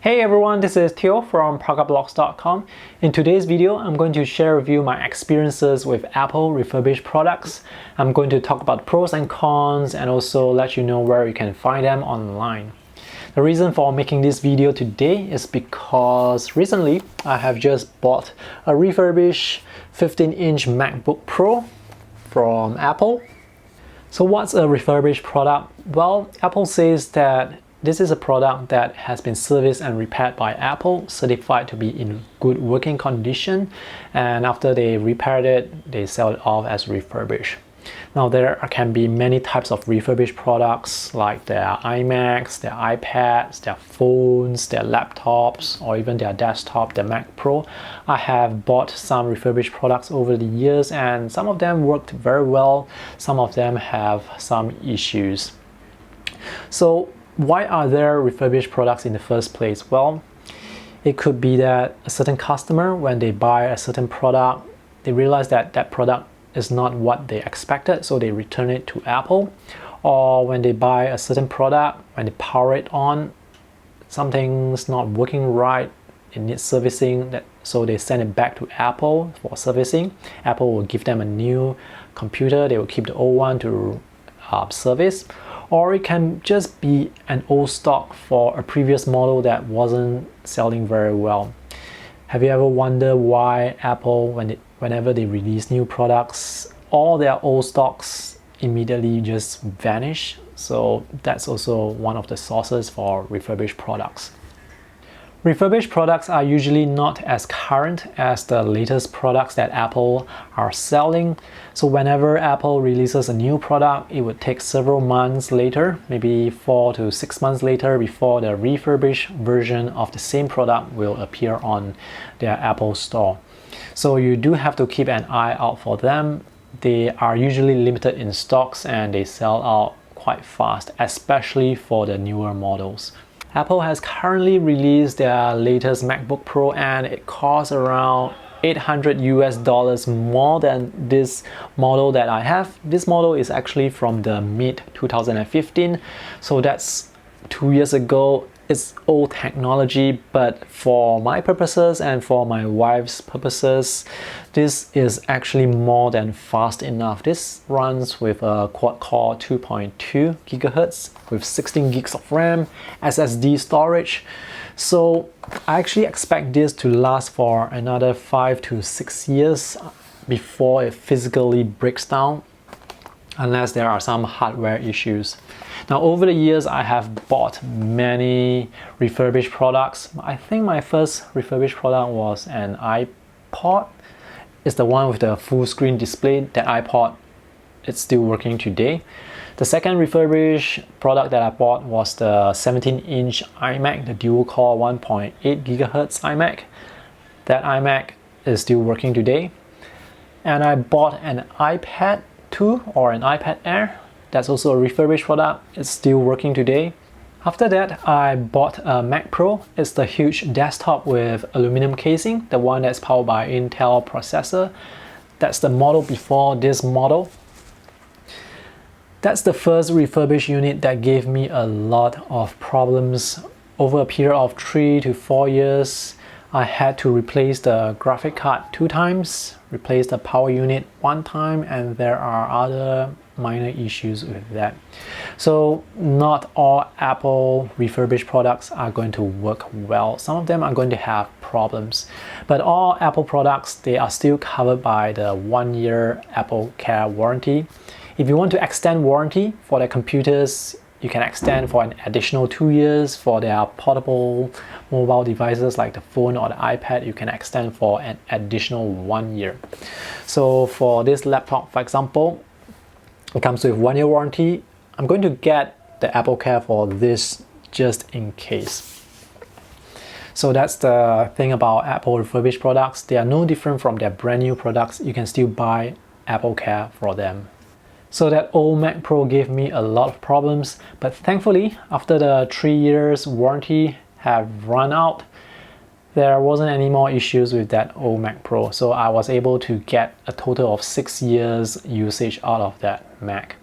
Hey everyone, this is Theo from ParkaBlogs.com. In today's video, I'm going to share with you my experiences with Apple refurbished products. I'm going to talk about pros and cons and also let you know where you can find them online. The reason for making this video today is because recently I have just bought a refurbished 15-inch MacBook Pro from Apple. So what's a refurbished product? Well, Apple says that this is a product that has been serviced and repaired by Apple, certified to be in good working condition, and after they repaired it, they sell it off as refurbished. Now there can be many types of refurbished products like their iMacs, their iPads, their phones, their laptops, or even their desktop, the Mac Pro. I have bought some refurbished products over the years and some of them worked very well, some of them have some issues. So why are there refurbished products in the first place? Well, it could be that a certain customer, when they buy a certain product, they realize that that product is not what they expected, so they return it to Apple. Or when they buy a certain product, when they power it on, something's not working right, it needs servicing, so they send it back to Apple for servicing. Apple will give them a new computer, they will keep the old one to service. Or it can just be an old stock for a previous model that wasn't selling very well. Have you ever wondered why Apple, whenever they release new products, all their old stocks immediately just vanish? So that's also one of the sources for refurbished products. Refurbished products are usually not as current as the latest products that Apple are selling. So whenever Apple releases a new product, it would take several months later, maybe 4 to 6 months later, before the refurbished version of the same product will appear on their Apple store. So you do have to keep an eye out for them. They are usually limited in stocks and they sell out quite fast, especially for the newer models. Apple has currently released their latest MacBook Pro and it costs around $800 more than this model that I have. This model is actually from the mid 2015, so that's 2 years ago. It's old technology, but for my purposes and for my wife's purposes, this is actually more than fast enough. This runs with a quad-core 2.2 GHz with 16 gigs of RAM, SSD storage. So I actually expect this to last for another 5 to 6 years before it physically breaks down, unless there are some hardware issues. Now over the years, I have bought many refurbished products. I think my first refurbished product was an iPod. It's the one with the full screen display. That iPod, it's still working today. The second refurbished product that I bought was the 17-inch iMac, the dual-core 1.8 GHz iMac. That iMac is still working today. And I bought an iPad 2 or an iPad Air. That's also a refurbished product. It's still working today. After that, I bought a Mac Pro. It's the huge desktop with aluminum casing, the one that's powered by Intel processor. That's the model before this model. That's the first refurbished unit that gave me a lot of problems. Over a period of 3 to 4 years, I had to replace the graphic card 2 times, replace the power unit 1 time, and there are other minor issues with that. So not all Apple refurbished products are going to work well. Some of them are going to have problems, but all Apple products, they are still covered by the 1-year Apple Care warranty. If you want to extend warranty for their computers, you can extend for an additional 2 years. For their portable mobile devices like the phone or the iPad, you can extend for an additional 1 year. So for this laptop, for example, it comes with 1-year warranty. I'm going to get the Apple Care for this just in case. So that's the thing about Apple refurbished products. They are no different from their brand new products. You can still buy Apple Care for them. So that old Mac Pro gave me a lot of problems, but thankfully, after the 3 years warranty have run out, there wasn't any more issues with that old Mac Pro. So I was able to get a total of 6 years usage out of that Mac.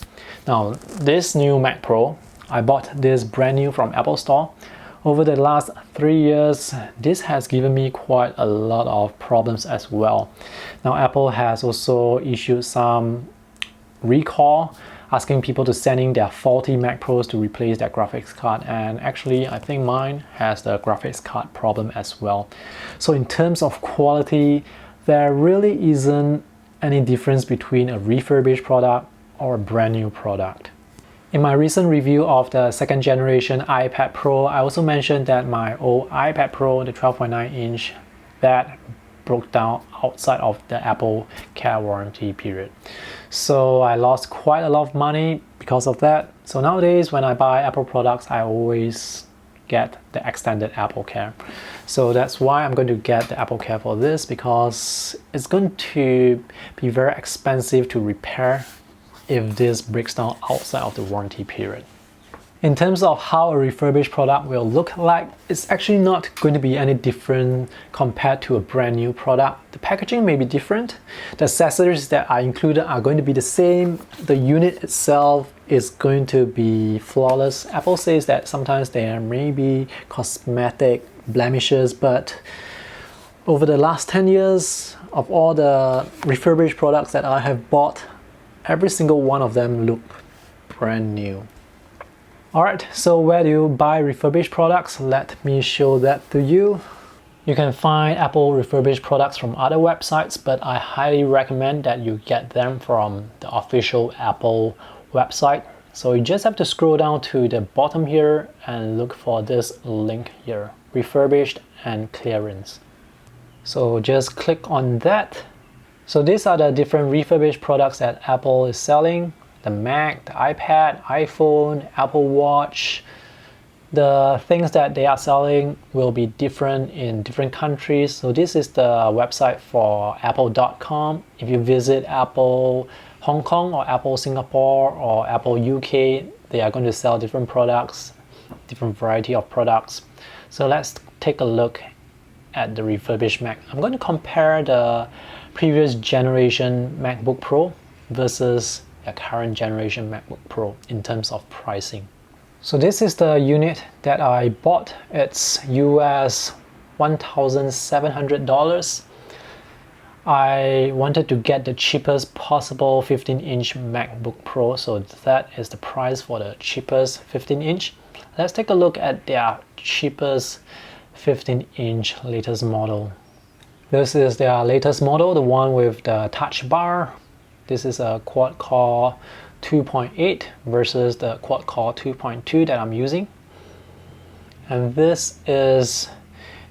Now, this new Mac Pro, I bought this brand new from Apple Store over the last 3 years, this has given me quite a lot of problems as well. Now, Apple has also issued some recall, asking people to send in their faulty Mac Pros to replace their graphics card, and actually I think mine has the graphics card problem as well. So in terms of quality, there really isn't any difference between a refurbished product or a brand new product. In my recent review of the second generation iPad Pro, I also mentioned that my old iPad Pro, the 12.9 inch, that broke down outside of the Apple Care warranty period. So I lost quite a lot of money because of that. So nowadays when I buy Apple products, I always get the extended Apple Care. So that's why I'm going to get the Apple Care for this, because it's going to be very expensive to repair if this breaks down outside of the warranty period. In terms of how a refurbished product will look like, it's actually not going to be any different compared to a brand new product. The packaging may be different. The accessories that are included are going to be the same. The unit itself is going to be flawless. Apple says that sometimes there may be cosmetic blemishes, but over the last 10 years of all the refurbished products that I have bought, every single one of them look brand new. Alright, so where do you buy refurbished products? Let me show that to you. You can find Apple refurbished products from other websites, but I highly recommend that you get them from the official Apple website. So you just have to scroll down to the bottom here and look for this link here, refurbished and clearance. So just click on that. So these are the different refurbished products that Apple is selling. The Mac, the iPad, iPhone, Apple Watch. The things that they are selling will be different in different countries. So this is the website for apple.com. If you visit Apple Hong Kong or Apple Singapore or Apple UK, they are going to sell different products, different variety of products. So let's take a look at the refurbished Mac. I'm going to compare the previous generation MacBook Pro versus the current generation MacBook Pro in terms of pricing. So this is the unit that I bought. It's US $1,700. I wanted to get the cheapest possible 15-inch MacBook Pro, so that is the price for the cheapest 15-inch. Let's take a look at their cheapest 15-inch latest model. This is their latest model, the one with the touch bar. This is a quad-core 2.8 versus the quad-core 2.2 that I'm using. And this is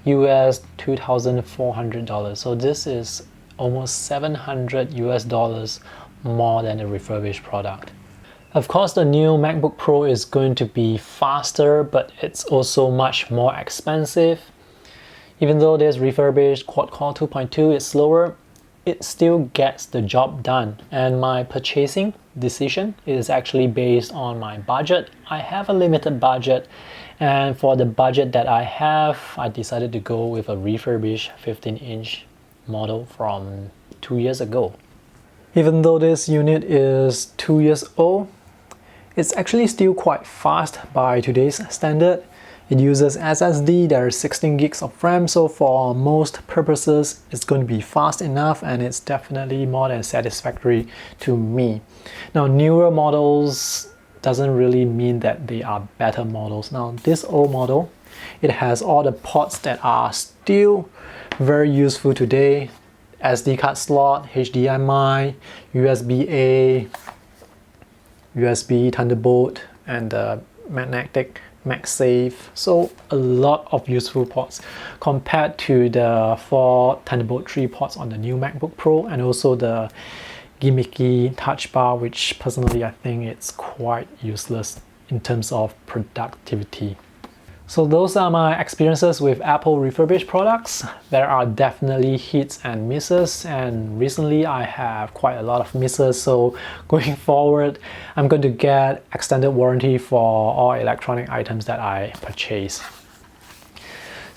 US $2,400. So this is almost $700 US more than a refurbished product. Of course, the new MacBook Pro is going to be faster, but it's also much more expensive. Even though this refurbished quad-core 2.2 is slower, it still gets the job done. And my purchasing decision is actually based on my budget. I have a limited budget, and for the budget that I have, I decided to go with a refurbished 15-inch model from 2 years ago. Even though this unit is 2 years old, it's actually still quite fast by today's standard. It uses SSD, there's 16 gigs of RAM, so for most purposes it's going to be fast enough, and it's definitely more than satisfactory to me. Now, newer models doesn't really mean that they are better models. Now, this old model, it has all the ports that are still very useful today. SD card slot, HDMI, USB-A, USB Thunderbolt, and the magnetic MagSafe. So a lot of useful ports compared to the 4 Thunderbolt 3 ports on the new MacBook Pro, and also the gimmicky touch bar, which personally I think it's quite useless in terms of productivity. So those are my experiences with Apple refurbished products. There are definitely hits and misses, and recently I have quite a lot of misses, so going forward I'm going to get extended warranty for all electronic items that I purchase.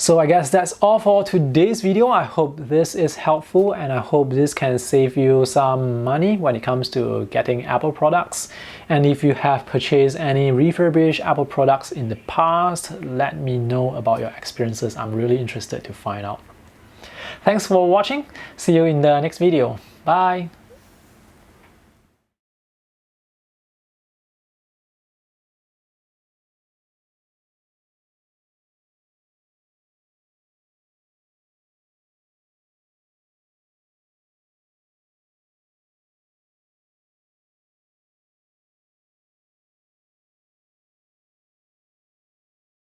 So I guess that's all for today's video. I hope this is helpful and I hope this can save you some money when it comes to getting Apple products. And if you have purchased any refurbished Apple products in the past, let me know about your experiences. I'm really interested to find out. Thanks for watching. See you in the next video. Bye.